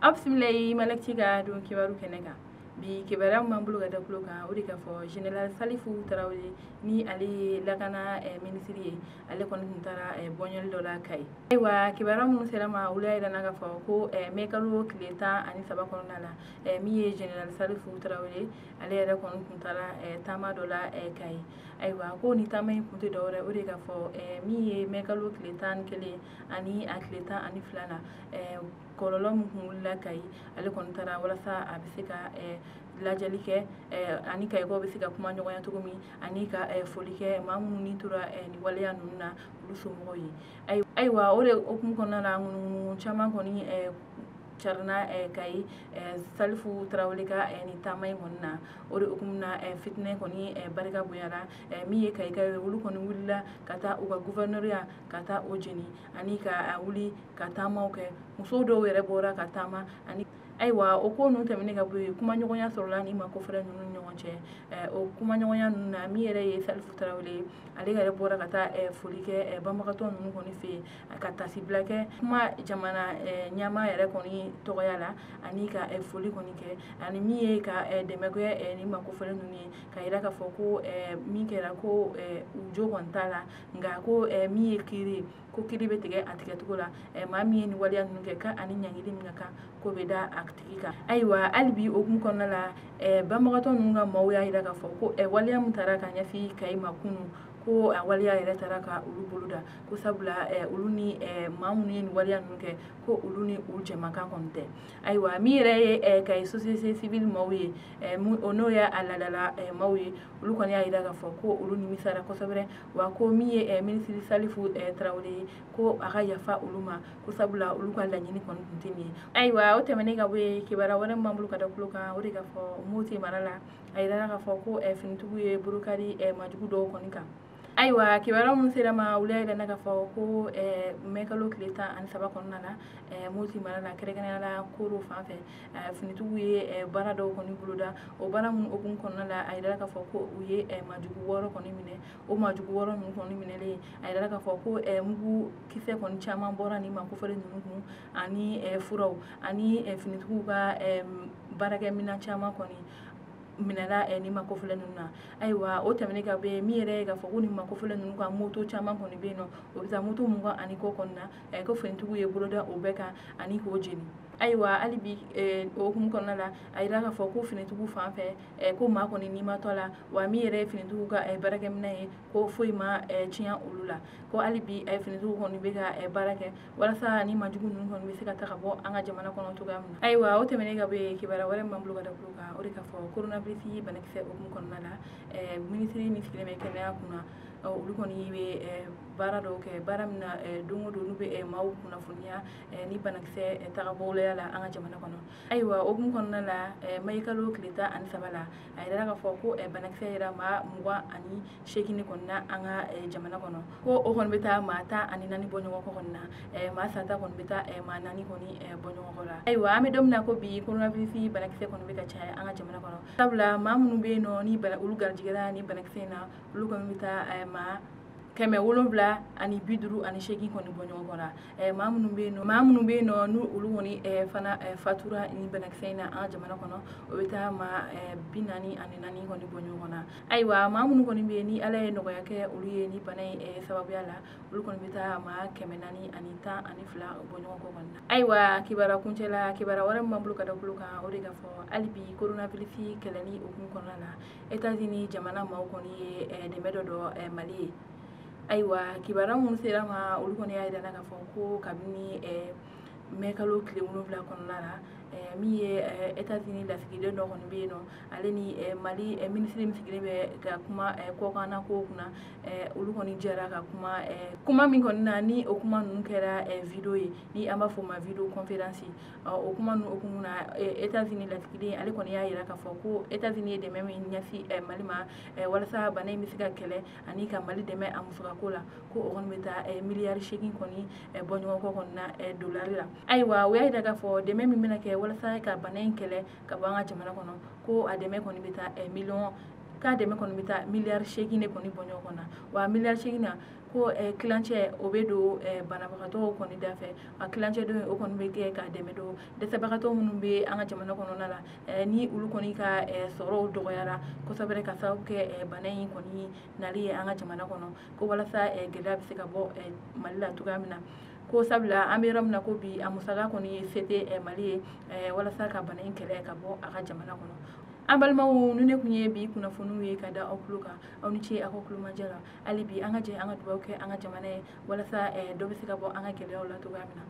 Absimilay malaktiga don kibaru kenega bi kibara mambulu ga daklo kan odi ka fo general Salifu Tarawele ni ali lakana ministry ale kon tara bonyol dola kai aywa kibara mun selama ulay da naga fo ko mekalu kleta ani saba kon nala mi general Salifu Tarawele ale da kon tara tama dola kai aywa ko ni tamay kunte dore odi ka fo mi mekalu kletan kele ani atleta ani flana kololom humulla kai ale kon tara wala sa abisika lajali kɛ ani ka ko bɛ se ka kuma ɲɔgɔnya cogo min ani ka foli kɛ maa minnu ni tora ni waleya ninnu na olu somɔgɔw ye ayiwa o de okumu kɔnɔna na ŋunuŋunu caman kɔni carina kayi Salifu Tarawele ka ni taama in kɔni na o de okumu na fitinɛ kɔni barika bonyara min ye kayi ka olu kɔni wulila ka taa u ka gouverneuriya ka taa o jeni ani ka wuli ka taamaw kɛ muso dɔw yɛrɛ bɔra ka taama ani ayiwa o ko ninnu tɛmɛnen ka bɔ yen kuma ɲɔgɔnya sɔrɔla ni ma kofɛrɛ ninnu ni ɲɔgɔn cɛ o kuma ɲɔgɔnya ninnu na min yɛrɛ ye Salifu Tarawele ale yɛrɛ bɔra ka taa foli kɛ banbagatɔ ninnu kɔni fɛ yen ka tasibila kɛ kuma jamana ɲɛmaa yɛrɛ kɔni tɔgɔya la ani ka foli kɔni kɛ ani min ye ka dɛmɛ kɛ ni ma kofɛrɛ ninnu ye ka yira k'a fɔ ko min kɛra ko u jo kɔni t'a la nka ko min ye kiiri ko kiiri bɛ tigɛ a tigɛcogo la maa min ye ni waleya ninnu kɛ ka ani ɲankili min ka kan ko bɛ da a tigi kan ayiwa hali bi okumu kɔnɔna la banbagatɔ ninnu ka maaw y'a yira k'a fɔ ko waleya min taara ka ɲɛsin kayi ma kunun ko a waleya yɛrɛ taara ka olu bolo da ko sabula olu ni maa minnu ye ni waleya ninnu kɛ ko olu ni u jɛmakan kɔni tɛ ayiwa min yɛrɛ ye kayi société civile maaw ye n'o ye a ladala maaw ye olu kɔni y'a yira k'a fɔ ko olu nimisara kosɛbɛ wa ko min ye ministre Salifu Tarawele ye ko a ka yafa olu ma ko sabula olu ka laɲini kɔni tun tɛ nin ye ayiwa o tɛmɛnen ka bɔ yen kibaruya wɛrɛ min b'an bolo ka da tulo kan o de ka fɔ Moti mara la a yirala k'a fɔ ko finitigiw ye burukari majugu dɔw kɔni kan ayiwa kibaruya minnu sera ma olu y'a yira k'a fɔ ko mɛkalo tile 17 kɔnɔna la Moti mara la kɛrɛnkɛrɛnnenya la koro fan fɛ finitigiw ye baara dɔw kɔni boloda o baara minnu okumu kɔnɔna la a yirala k'a fɔ ko u ye majugu 6 kɔni minɛ o majugu 6 ninnu kɔni minɛlen a yirala k'a fɔ ko mugu kisɛ kɔni caman bɔra ni ma kofɔlen ninnu kun ani furaw ani finitigiw ka baarakɛminɛn caman kɔni minɛla ni ma kofɔlen ninnu na ayiwa o tɛmɛnen ka bɔ yen min yɛrɛ ye k'a fɔ ko ni ma kofɔlen ninnu ka moto caman kɔni bɛ yen nɔ o bɛ taa moto 20 ani kɔ kɔni na ko finitigiw ye boloda o bɛɛ kan ani k'o jeni ayiwa hali bi o hukumu kɔnɔna la a yira k'a fɔ ko finitigiw fan fɛ ko maa kɔni n'i ma tɔ la wa min yɛrɛ ye finitigiw ka baarakɛminɛn ye ko foyi ma tiɲɛ olu la ko hali bi finitigiw kɔni bɛ ka baara kɛ walasa ni majugu ninnu kɔni bɛ se ka ta ka bɔ an ka jamana kɔnɔ cogoya min na ayiwa o tɛmɛnen ka bɔ yen kibaruya wɛrɛ min b'an bolo ka da tulo kan o de ka fɔ coronavirus banakisɛ hukumu kɔnɔna la minisiri min sigilen bɛ kɛnɛya kunna olu kɔni bɛ baara dɔw kɛ baara min na don o don n'u bɛ maaw kunnafoniya ni banakisɛ tagabɔya la an ka jamana kɔnɔ ayiwa o hukumu kɔnɔna la mayikalo tile 13 la a yirala k'a fɔ ko banakisɛ yera maa 28 kɔni na an ka jamana kɔnɔ ko o kɔni bɛ taa maa 14 bɔ ɲɔgɔn kɔ kɔni na maa sata kɔni bɛ taa maa 4 kɔni bɔ ɲɔgɔn kɔ la ayiwa an bɛ don min na ko bi coronavirus banakisɛ kɔni bɛ ka caya an ka jamana kɔnɔ sabula maa minnu bɛ yen nɔ ni olu garijɛgɛra ni banakisɛ in na olu kɔni bɛ taa maa 758 kɔni bɔ ɲɔgɔn kɔ la maa minnu bɛ yen nɔ n'u olu kɔni fana fatura ni banakisɛ in na an ka jamana kɔnɔ o bɛ taa maa 44 kɔni bɔ ɲɔgɔn na ayiwa maa minnu kɔni bɛ yen ni ala ye nɔgɔya kɛ olu ye ni bana in sababuya la olu kɔni bɛ taa maa 412 bɔ ɲɔgɔn kɔ kɔni na ayiwa kibaruya kuncɛ la kibaruya wɛrɛ min b'an bolo ka da tulo kan o de ka fɔ hali bi coronavirus kɛlɛli hukumu kɔnɔna la États-Unis jamana maaw kɔni ye dɛmɛ dɔ dɔ Mali ye ayiwa kibaruya minnu sera ma olu kɔni y'a yira k'a fɔ ko kabini mɛkalo tile 7 kɔnɔna la min ye États-Unis lasigiden dɔ kɔni bɛ yen nɔ ale ni Mali minisiri min sigilen bɛ ka kuma kɔkanna kow kunna olu kɔni jɛra ka kuma min kɔni na ni o kuma ninnu kɛra video ye ni an b'a fɔ o ma video conférence o kuma ninnu hukumu na États-Unis lasigiden ale kɔni y'a yira k'a fɔ ko États-Unis ye dɛmɛ min ɲɛsin Mali ma walasa bana in bɛ se ka kɛlɛ ani ka Mali dɛmɛ a musakako la ko o kɔni bɛ taa miliyari 8 kɔni bɔ ɲɔgɔn kɔ kɔni na dolari la ayiwa o y'a yira k'a fɔ dɛmɛ min bɛna kɛ walasa ka bana in kɛlɛ ka bɔ an ka jamana kɔnɔ ko a dɛmɛ kɔni bɛ taa miliyɔn k'a dɛmɛ kɔni bɛ taa miliyari 8 de kɔni bɔ ɲɔgɔn na wa miliyari 8 na ko kilancɛ o bɛ don banabagatɔw kɔni da fɛ a kilancɛ don o kɔni bɛ kɛ k'a dɛmɛ don dɛsɛbagatɔ minnu bɛ an ka jamana kɔnɔna la ni olu kɔni ka sɔrɔw dɔgɔyara kosɛbɛ ka sababu kɛ bana in kɔni nali ye an ka jamana kɔnɔ ko walasa gɛlɛya bɛ se ka bɔ Mali la cogoya min na ko sabula an bɛ yɔrɔ min na ko bi a musaka kɔni ye se tɛ Mali ye walasa ka bana in kɛlɛ ka bɔ a ka jamana kɔnɔ. An balimaw ni ne kun ye bi kunnafoniw ye ka da aw tulo kan aw ni ce aw ka kulomajɛ la hali bi an ka jɛ an ka dugawu kɛ an ka jamana ye walasa dɔ bɛ se ka bɔ an ka gɛlɛyaw la cogoya min na.